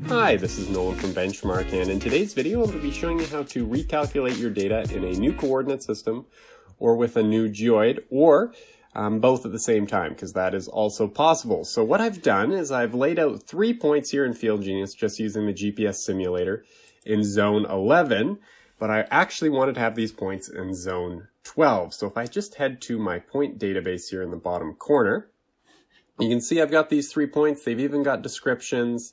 Hi, this is Nolan from Benchmark, and in today's video I'm going to be showing you how to recalculate your data in a new coordinate system or with a new geoid, or both at the same time, because that is also possible. So what I've done is I've laid out 3 points here in FieldGenius just using the GPS simulator in zone 11, but I actually wanted to have these points in zone 12. So if I just head to my point database here in the bottom corner, you can see I've got these 3 points. They've even got descriptions.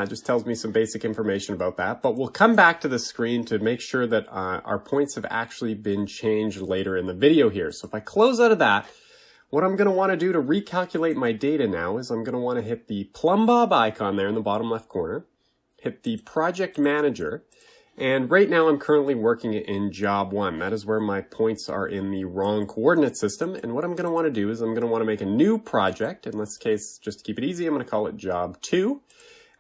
Just tells me some basic information about that. But we'll come back to the screen to make sure that our points have actually been changed later in the video here. So if I close out of that, what I'm going to want to do to recalculate my data now is I'm going to want to hit the plumb bob icon there in the bottom left corner, hit the project manager, and right now I'm currently working in job 1. That is where my points are in the wrong coordinate system. And what I'm going to want to do is I'm going to want to make a new project. In this case, just to keep it easy, I'm going to call it job 2.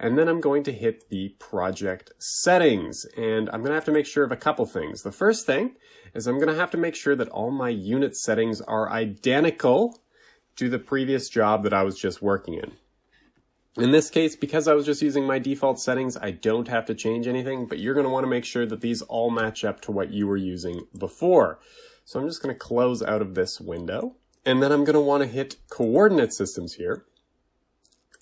And then I'm going to hit the project settings. And I'm going to have to make sure of a couple things. The first thing is I'm going to have to make sure that all my unit settings are identical to the previous job that I was just working in. In this case, because I was just using my default settings, I don't have to change anything, but you're going to want to make sure that these all match up to what you were using before. So I'm just going to close out of this window, and then I'm going to want to hit coordinate systems here.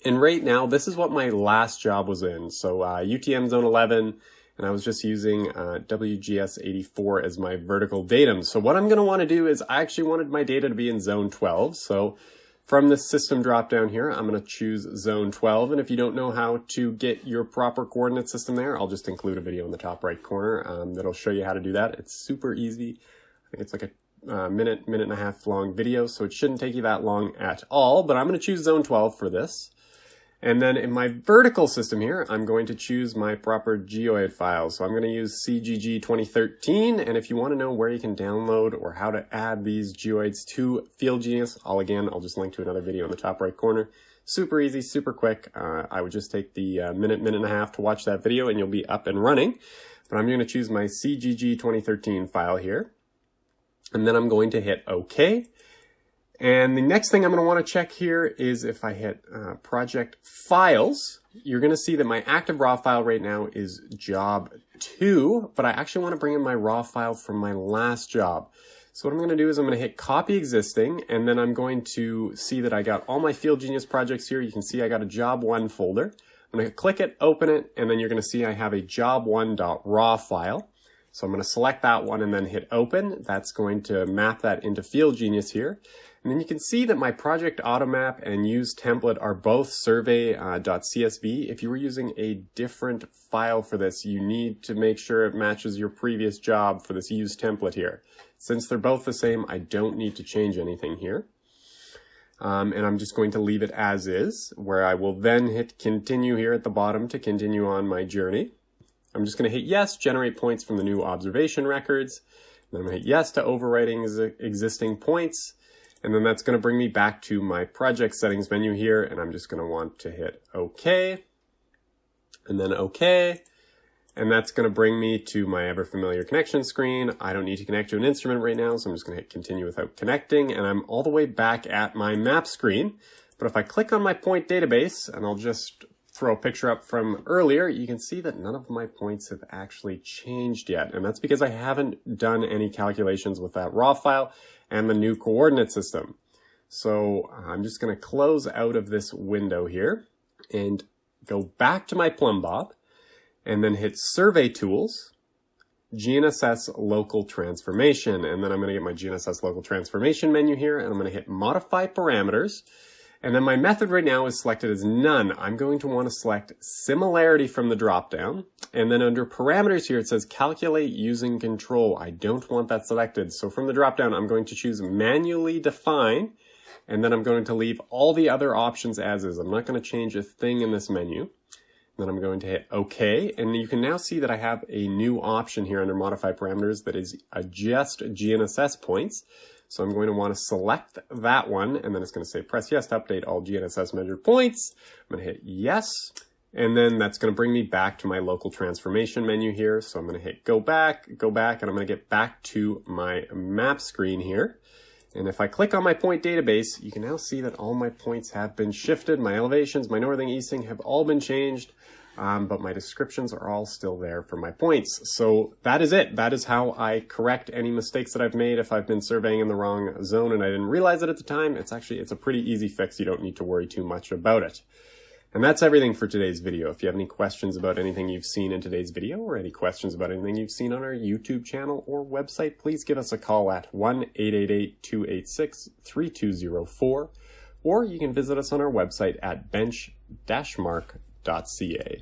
And right now, this is what my last job was in. So UTM zone 11, and I was just using WGS 84 as my vertical datum. So what I'm going to want to do is I actually wanted my data to be in zone 12. So from the system drop down here, I'm going to choose zone 12. And if you don't know how to get your proper coordinate system there, I'll just include a video in the top right corner that'll show you how to do that. It's super easy. I think it's like a minute and a half long video, so it shouldn't take you that long at all. But I'm going to choose zone 12 for this. And then in my vertical system here, I'm going to choose my proper geoid file. So I'm going to use CGG 2013. And if you want to know where you can download or how to add these geoids to FieldGenius, I'll just link to another video in the top right corner. Super easy, super quick. I would just take the minute and a half to watch that video and you'll be up and running. But I'm going to choose my CGG 2013 file here. And then I'm going to hit OK. And the next thing I'm going to want to check here is if I hit project files, you're going to see that my active raw file right now is job 2, but I actually want to bring in my raw file from my last job. So what I'm going to do is I'm going to hit copy existing, and then I'm going to see that I got all my FieldGenius projects here. You can see I got a job 1 folder. I'm going to click it, open it, and then you're going to see I have a job1.raw file. So I'm going to select that one and then hit open. That's going to map that into FieldGenius here. And then you can see that my project automap and use template are both survey.csv. If you were using a different file for this, you need to make sure it matches your previous job for this use template here. Since they're both the same, I don't need to change anything here. And I'm just going to leave it as is, where I will then hit continue here at the bottom to continue on my journey. I'm just going to hit yes, generate points from the new observation records. Then I'm going to hit yes to overwriting existing points. And then that's going to bring me back to my project settings menu here. And I'm just going to want to hit OK. And then OK. And that's going to bring me to my ever familiar connection screen. I don't need to connect to an instrument right now, so I'm just going to hit continue without connecting. And I'm all the way back at my map screen. But if I click on my point database, and I'll just throw a picture up from earlier, you can see that none of my points have actually changed yet. And that's because I haven't done any calculations with that raw file and the new coordinate system. So I'm just going to close out of this window here and go back to my plumb bob and then hit Survey Tools, GNSS Local Transformation. And then I'm going to get my GNSS Local Transformation menu here, and I'm going to hit Modify Parameters. And then my method right now is selected as none. I'm going to want to select similarity from the dropdown. And then under parameters here, it says calculate using control. I don't want that selected. So from the dropdown, I'm going to choose manually define. And then I'm going to leave all the other options as is. I'm not going to change a thing in this menu. Then I'm going to hit OK. And you can now see that I have a new option here under modify parameters that is adjust GNSS points. So I'm going to want to select that one, and then it's going to say press yes to update all GNSS measured points. I'm going to hit yes, and then that's going to bring me back to my local transformation menu here. So I'm going to hit go back, and I'm going to get back to my map screen here. And if I click on my point database, you can now see that all my points have been shifted. My elevations, my northing, easting have all been changed. but my descriptions are all still there for my points. So that is it. That is how I correct any mistakes that I've made. If I've been surveying in the wrong zone and I didn't realize it at the time, it's a pretty easy fix. You don't need to worry too much about it. And that's everything for today's video. If you have any questions about anything you've seen in today's video, or any questions about anything you've seen on our YouTube channel or website, please give us a call at 1-888-286-3204, or you can visit us on our website at bench-mark.ca.